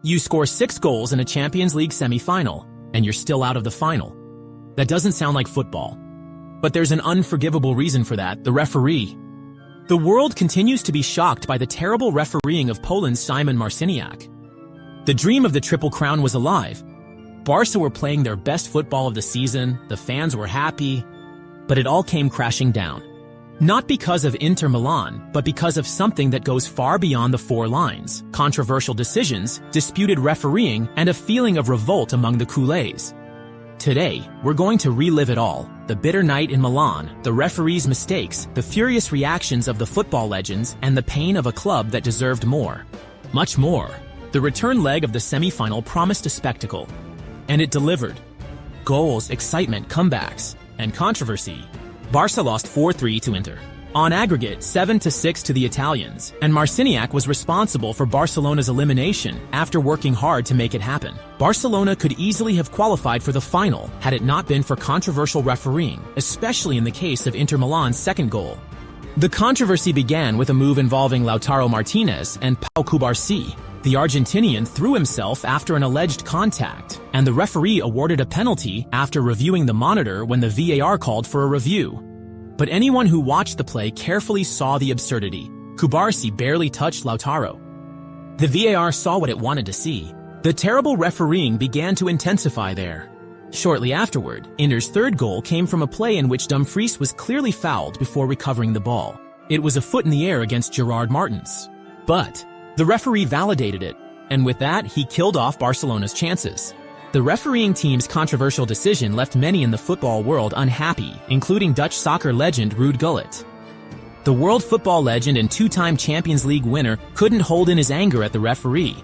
You score 6 goals in a Champions League semi-final, and you're still out of the final. That doesn't sound like football. But there's an unforgivable reason for that: the referee. The world continues to be shocked by the terrible refereeing of Poland's Szymon Marciniak. The dream of the Triple Crown was alive. Barca were playing their best football of the season, the fans were happy, but it all came crashing down. Not because of Inter Milan, but because of something that goes far beyond the 4 lines: controversial decisions, disputed refereeing, and a feeling of revolt among the culés. Today, we're going to relive it all: the bitter night in Milan, the referee's mistakes, the furious reactions of the football legends, and the pain of a club that deserved more. Much more. The return leg of the semi-final promised a spectacle. And it delivered. Goals, excitement, comebacks, and controversy. Barca lost 4-3 to Inter. On aggregate, 7-6 to the Italians, and Marciniak was responsible for Barcelona's elimination after working hard to make it happen. Barcelona could easily have qualified for the final had it not been for controversial refereeing, especially in the case of Inter Milan's second goal. The controversy began with a move involving Lautaro Martinez and Pau Cubarsí. The Argentinian threw himself after an alleged contact, and the referee awarded a penalty after reviewing the monitor when the VAR called for a review. But anyone who watched the play carefully saw the absurdity. Cubarsí barely touched Lautaro. The VAR saw what it wanted to see. The terrible refereeing began to intensify there. Shortly afterward, Inter's third goal came from a play in which Dumfries was clearly fouled before recovering the ball. It was a foot in the air against Gerard Martins. But the referee validated it, and with that, he killed off Barcelona's chances. The refereeing team's controversial decision left many in the football world unhappy, including Dutch soccer legend Ruud Gullit. The world football legend and 2-time Champions League winner couldn't hold in his anger at the referee.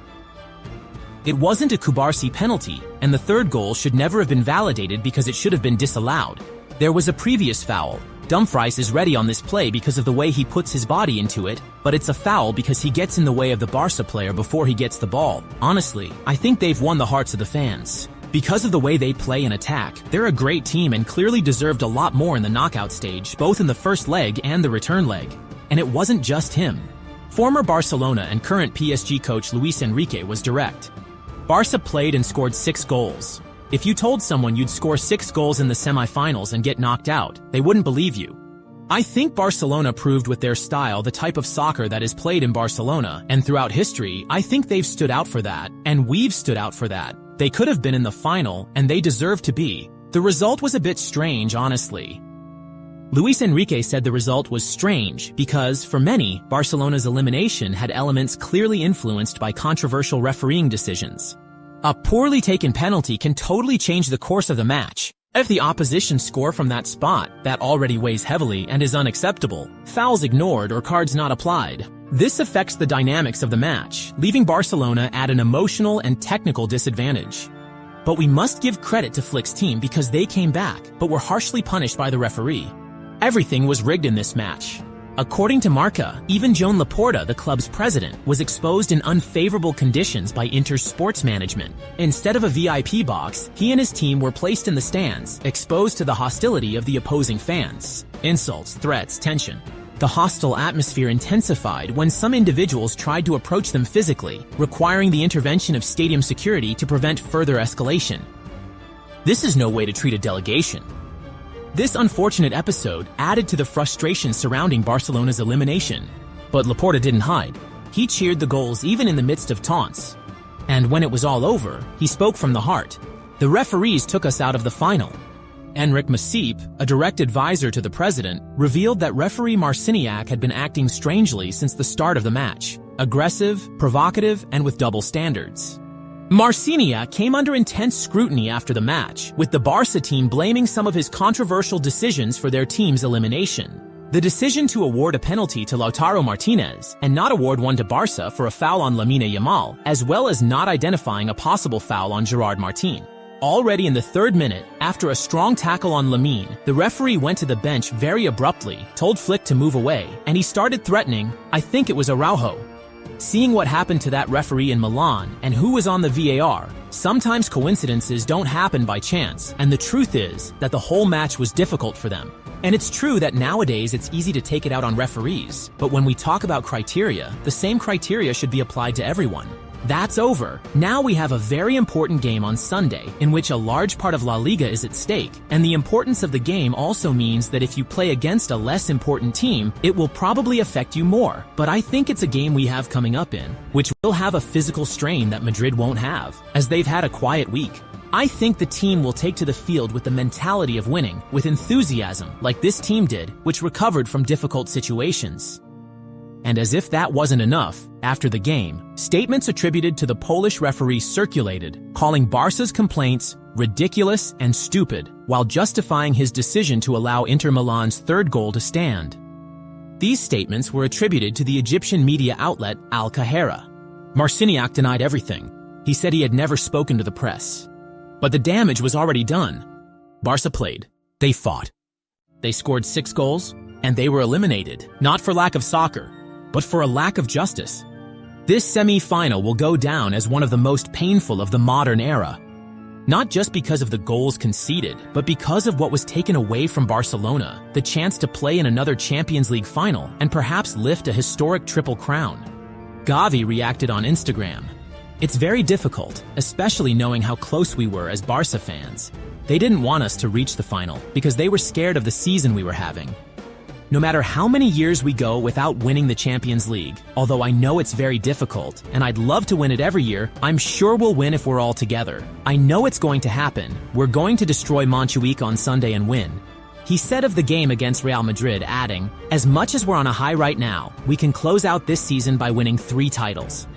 It wasn't a Cubarsí penalty, and the third goal should never have been validated because it should have been disallowed. There was a previous foul. Dumfries is ready on this play because of the way he puts his body into it, but it's a foul because he gets in the way of the Barca player before he gets the ball. Honestly, I think they've won the hearts of the fans. Because of the way they play and attack, they're a great team and clearly deserved a lot more in the knockout stage, both in the first leg and the return leg. And it wasn't just him. Former Barcelona and current PSG coach Luis Enrique was direct. Barca played and scored 6 goals. If you told someone you'd score 6 goals in the semifinals and get knocked out, they wouldn't believe you. I think Barcelona proved with their style the type of soccer that is played in Barcelona, and throughout history, I think they've stood out for that, and we've stood out for that. They could have been in the final, and they deserve to be. The result was a bit strange, honestly. Luis Enrique said the result was strange because, for many, Barcelona's elimination had elements clearly influenced by controversial refereeing decisions. A poorly taken penalty can totally change the course of the match. If the opposition score from that spot, that already weighs heavily and is unacceptable, fouls ignored or cards not applied. This affects the dynamics of the match, leaving Barcelona at an emotional and technical disadvantage. But we must give credit to Flick's team because they came back, but were harshly punished by the referee. Everything was rigged in this match. According to Marca, even Joan Laporta, the club's president, was exposed in unfavorable conditions by Inter's sports management. Instead of a VIP box, he and his team were placed in the stands, exposed to the hostility of the opposing fans. Insults, threats, tension. The hostile atmosphere intensified when some individuals tried to approach them physically, requiring the intervention of stadium security to prevent further escalation. This is no way to treat a delegation. This unfortunate episode added to the frustration surrounding Barcelona's elimination. But Laporta didn't hide. He cheered the goals even in the midst of taunts. And when it was all over, he spoke from the heart. The referees took us out of the final. Enric Masip, a direct advisor to the president, revealed that referee Marciniak had been acting strangely since the start of the match. Aggressive, provocative, and with double standards. Marciniak came under intense scrutiny after the match, with the Barca team blaming some of his controversial decisions for their team's elimination. The decision to award a penalty to Lautaro Martinez and not award one to Barca for a foul on Lamine Yamal, as well as not identifying a possible foul on Gerard Martin. Already in the 3rd minute, after a strong tackle on Lamine, the referee went to the bench very abruptly, told Flick to move away, and he started threatening, I think it was Araujo. Seeing what happened to that referee in Milan and who was on the VAR, sometimes coincidences don't happen by chance, and the truth is that the whole match was difficult for them. And it's true that nowadays it's easy to take it out on referees, but when we talk about criteria, the same criteria should be applied to everyone. That's over. Now we have a very important game on Sunday, in which a large part of La Liga is at stake, and the importance of the game also means that if you play against a less important team, it will probably affect you more. But I think it's a game we have coming up in, which will have a physical strain that Madrid won't have, as they've had a quiet week. I think the team will take to the field with the mentality of winning, with enthusiasm, like this team did, which recovered from difficult situations. And as if that wasn't enough, after the game, statements attributed to the Polish referee circulated, calling Barca's complaints ridiculous and stupid, while justifying his decision to allow Inter Milan's third goal to stand. These statements were attributed to the Egyptian media outlet Al Kahira. Marciniak denied everything. He said he had never spoken to the press. But the damage was already done. Barca played. They fought. They scored 6 goals, and they were eliminated, not for lack of soccer, but for a lack of justice. This semi-final will go down as one of the most painful of the modern era. Not just because of the goals conceded, but because of what was taken away from Barcelona, the chance to play in another Champions League final and perhaps lift a historic triple crown. Gavi reacted on Instagram. It's very difficult, especially knowing how close we were as Barca fans. They didn't want us to reach the final because they were scared of the season we were having. No matter how many years we go without winning the Champions League, although I know it's very difficult, and I'd love to win it every year, I'm sure we'll win if we're all together. I know it's going to happen. We're going to destroy Montjuic on Sunday and win. He said of the game against Real Madrid, adding, "As much as we're on a high right now, we can close out this season by winning 3 titles."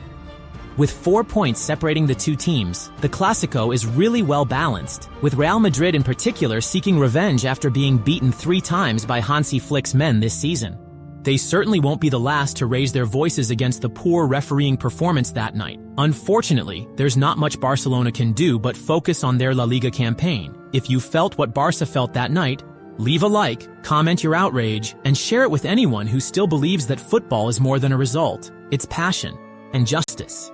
With 4 points separating the two teams, the Clásico is really well balanced, with Real Madrid in particular seeking revenge after being beaten 3 times by Hansi Flick's men this season. They certainly won't be the last to raise their voices against the poor refereeing performance that night. Unfortunately, there's not much Barcelona can do but focus on their La Liga campaign. If you felt what Barca felt that night, leave a like, comment your outrage, and share it with anyone who still believes that football is more than a result. It's passion and justice.